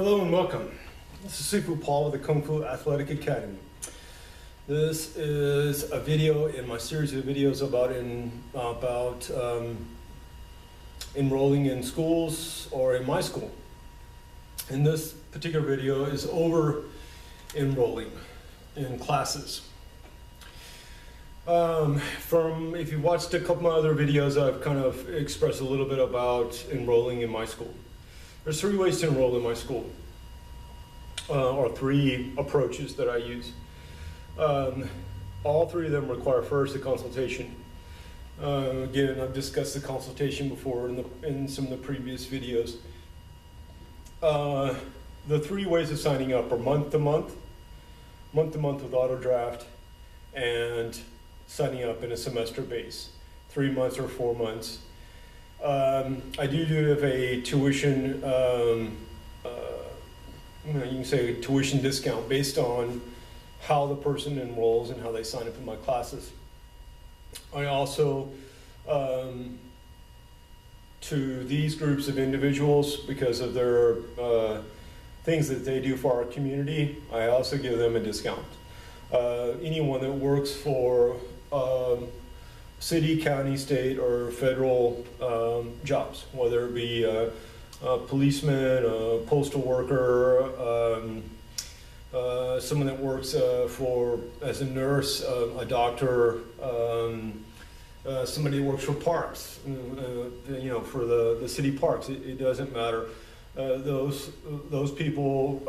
Hello and welcome. This is Sifu Paul with the Kung Fu Athletic Academy. This is a video in my series of videos about enrolling in schools or in my school. And this particular video is over enrolling in classes. If you've watched a couple of other videos, I've kind of expressed a little bit about enrolling in my school. There's 3 ways to enroll in my school, or 3 approaches that I use. All 3 of them require first a consultation. Again, I've discussed the consultation before in some of the previous videos. The 3 ways of signing up are month to month with auto draft, and signing up in a semester base, 3 months or 4 months. I do have a tuition, you can say a tuition discount based on how the person enrolls and how they sign up in my classes. I also, to these groups of individuals, because of their things that they do for our community, I also give them a discount. Anyone that works for city, county, state, or federal jobs, whether it be a policeman, a postal worker, someone that works as a nurse, a doctor, somebody who works for parks, for the city parks. It doesn't matter. Those people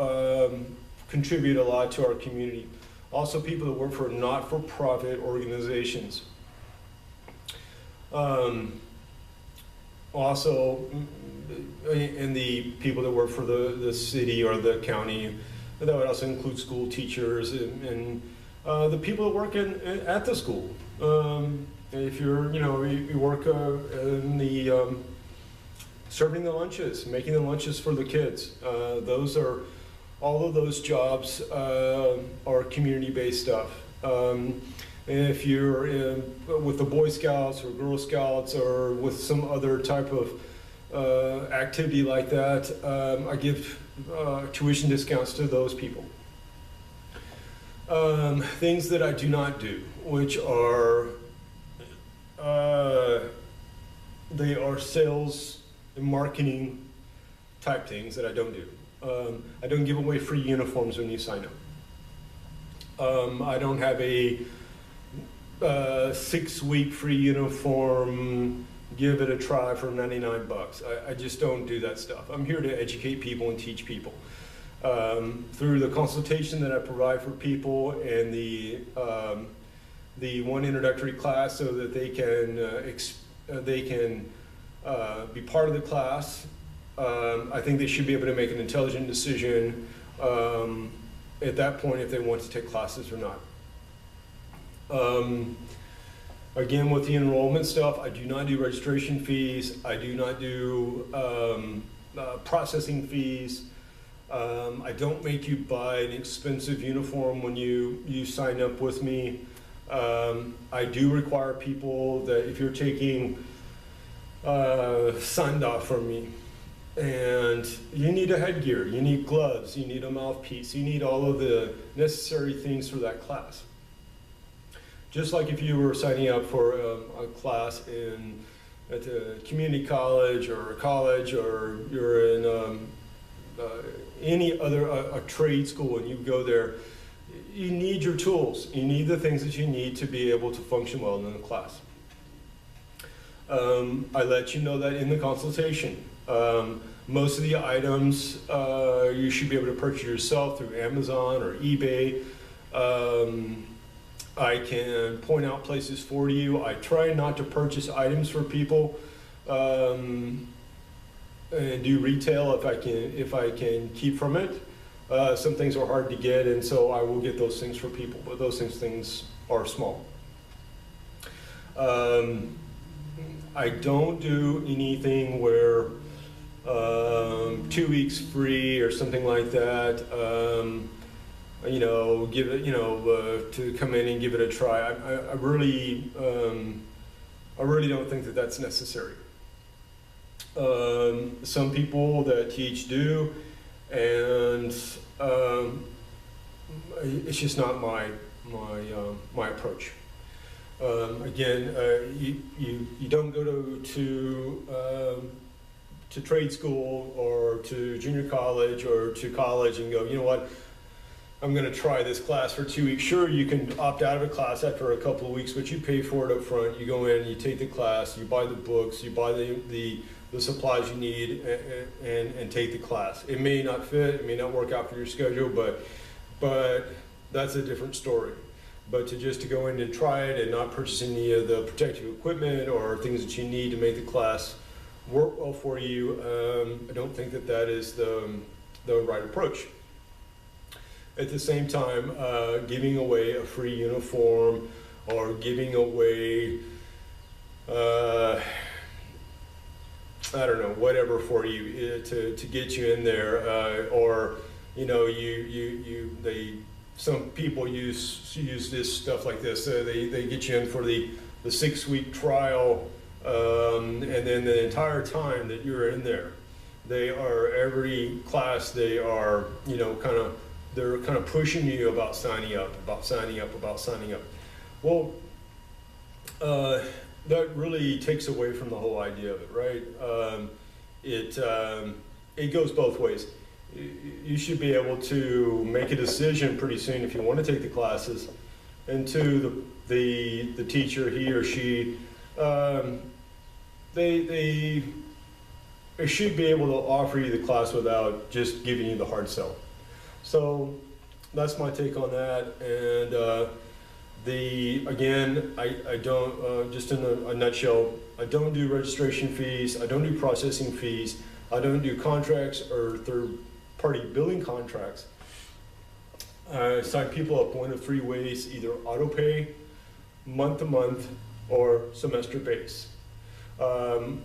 contribute a lot to our community. Also, people that work for not-for-profit organizations. Also, and the people that work for the city or the county, that would also include school teachers and the people that work at the school. If you work in the serving the lunches, making the lunches for the kids, all of those jobs are community-based stuff. If you're with the Boy Scouts or Girl Scouts or with some other type of activity like that, I give tuition discounts to those people. Things that I do not do, which are they are sales and marketing type things that I don't do. I don't give away free uniforms when you sign up. I don't have a 6-week free uniform, give it a try for 99 bucks. I just don't do that stuff. I'm here to educate people and teach people. Through the consultation that I provide for people and the one introductory class so that they can be part of the class, I think they should be able to make an intelligent decision at that point if they want to take classes or not. Again, with the enrollment stuff, I do not do registration fees. I do not do processing fees. I don't make you buy an expensive uniform when you sign up with me. I do require people that if you're taking signed off from me, and you need a headgear, you need gloves, you need a mouthpiece, you need all of the necessary things for that class. Just like if you were signing up for a class at a community college or a college, or you're in any other a trade school and you go there, you need your tools. You need the things that you need to be able to function well in the class. I let you know that in the consultation. Most of the items you should be able to purchase yourself through Amazon or eBay. I can point out places for you. I try not to purchase items for people and do retail if I can keep from it. Some things are hard to get, and so I will get those things for people, but those things are small. I don't do anything where 2 weeks free or something like that. Give it, to come in and give it a try. I really don't think that that's necessary. Some people that teach do, and it's just not my approach. Again, you don't go to trade school or to junior college or to college and go, you know what, I'm going to try this class for 2 weeks. Sure, you can opt out of a class after a couple of weeks, but you pay for it up front. You go in, you take the class, you buy the books, you buy the supplies you need, and take the class. It may not fit, it may not work out for your schedule, but that's a different story. But to go in and try it and not purchase any of the protective equipment or things that you need to make the class work well for you, I don't think that is the right approach. At the same time, giving away a free uniform or giving away, I don't know, whatever for you to get you in there, or you know, some people use this stuff like this. They get you in for the 6-week trial, and then the entire time that you're in there, they are every class. They are, you know, they're kind of pushing you about signing up. Well, that really takes away from the whole idea of it, right? It goes both ways. You should be able to make a decision pretty soon if you want to take the classes, and to the teacher, he or she, they should be able to offer you the class without just giving you the hard sell. So that's my take on that. And again, I don't, just in a nutshell, I don't do registration fees, I don't do processing fees, I don't do contracts or third-party billing contracts. I sign people up one of 3 ways: either auto pay, month to month, or semester base.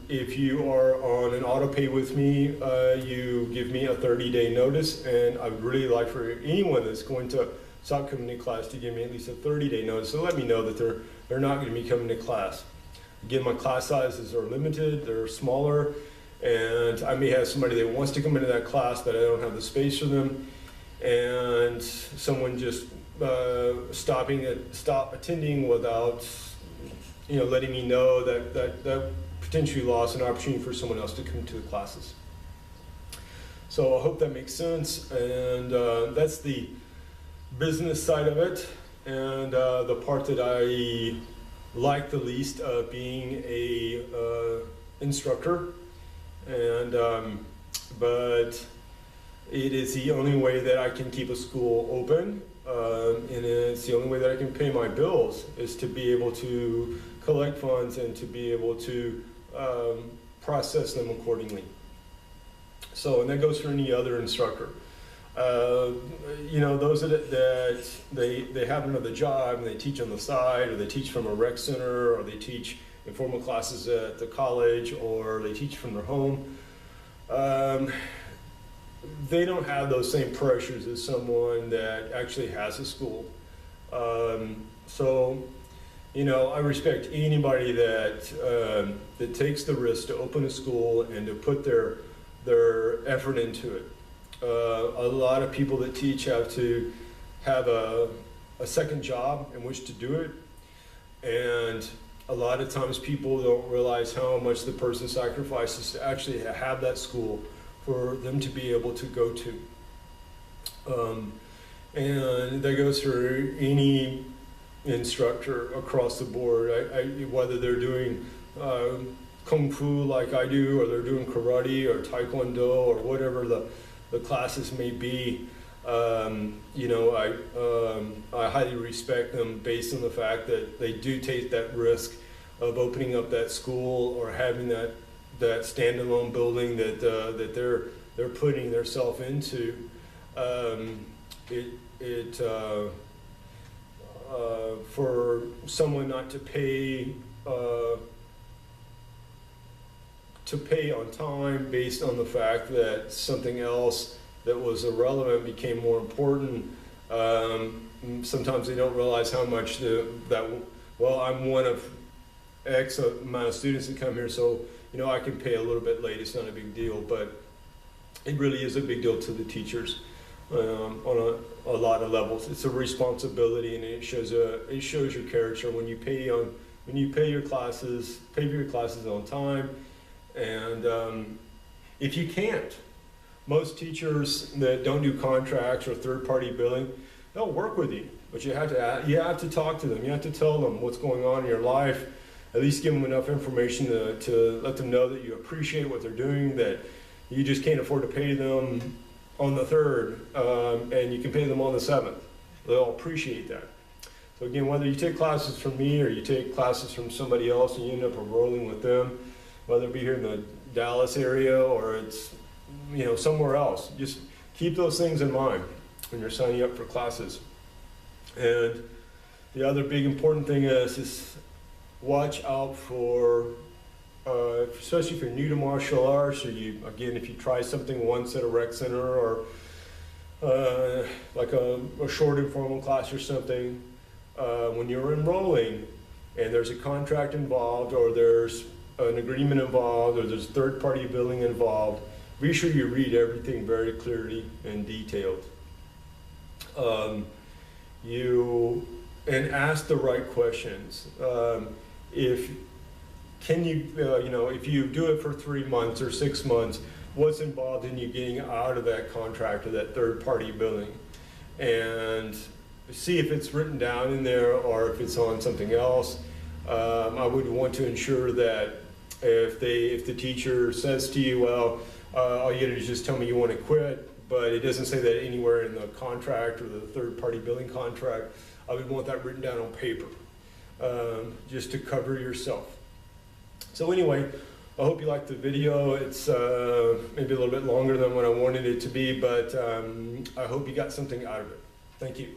If you are on an auto pay with me, you give me a 30-day notice, and I would really like for anyone that's going to stop coming to class to give me at least a 30-day notice, so let me know that they're not going to be coming to class. Again, my class sizes are limited, they're smaller, and I may have somebody that wants to come into that class, but I don't have the space for them, and someone just stop attending without, you know, letting me know that potentially lost an opportunity for someone else to come to the classes. So I hope that makes sense, and that's the business side of it, and the part that I like the least, being a instructor, and but it is the only way that I can keep a school open, and it's the only way that I can pay my bills, is to be able to collect funds and to be able to process them accordingly. So, and that goes for any other instructor. You know, those that they have another job and they teach on the side, or they teach from a rec center, or they teach informal classes at the college, or they teach from their home. They don't have those same pressures as someone that actually has a school. So, you know, I respect anybody that takes the risk to open a school and to put their effort into it. A lot of people that teach have to have a second job in which to do it, and a lot of times people don't realize how much the person sacrifices to actually have that school for them to be able to go to. And that goes for any instructor across the board, whether they're doing Kung Fu like I do, or they're doing karate or Taekwondo or whatever the classes may be. You know, I highly respect them based on the fact that they do take that risk of opening up that school or having that standalone building that they're putting themselves into. For someone not to pay on time based on the fact that something else that was irrelevant became more important. Sometimes they don't realize how much well, I'm one of X amount of students that come here, so you know, I can pay a little bit late, it's not a big deal. But it really is a big deal to the teachers on a lot of levels. It's a responsibility, and it shows your character when you pay your classes on time. And if you can't, most teachers that don't do contracts or third-party billing, they'll work with you, but you have to talk to them. You have to tell them what's going on in your life. At least give them enough information to let them know that you appreciate what they're doing, that you just can't afford to pay them on the 3rd, and you can pay them on the 7th. They'll appreciate that. So again, whether you take classes from me or you take classes from somebody else and you end up enrolling with them, whether it be here in the Dallas area or it's somewhere else, just keep those things in mind when you're signing up for classes. And the other big important thing is watch out for, especially if you're new to martial arts, or if you try something once at a rec center or like a short informal class or something, when you're enrolling and there's a contract involved, or there's an agreement involved, or there's third-party billing involved, be sure you read everything very clearly and detailed. And ask the right questions. If you do it for 3 months or 6 months, what's involved in you getting out of that contract or that third-party billing? And see if it's written down in there or if it's on something else. I would want to ensure that if the teacher says to you, well, all you gotta do is just tell me you want to quit, but it doesn't say that anywhere in the contract or the third-party billing contract, I would want that written down on paper, just to cover yourself. So anyway, I hope you liked the video. It's maybe a little bit longer than what I wanted it to be, but I hope you got something out of it. Thank you.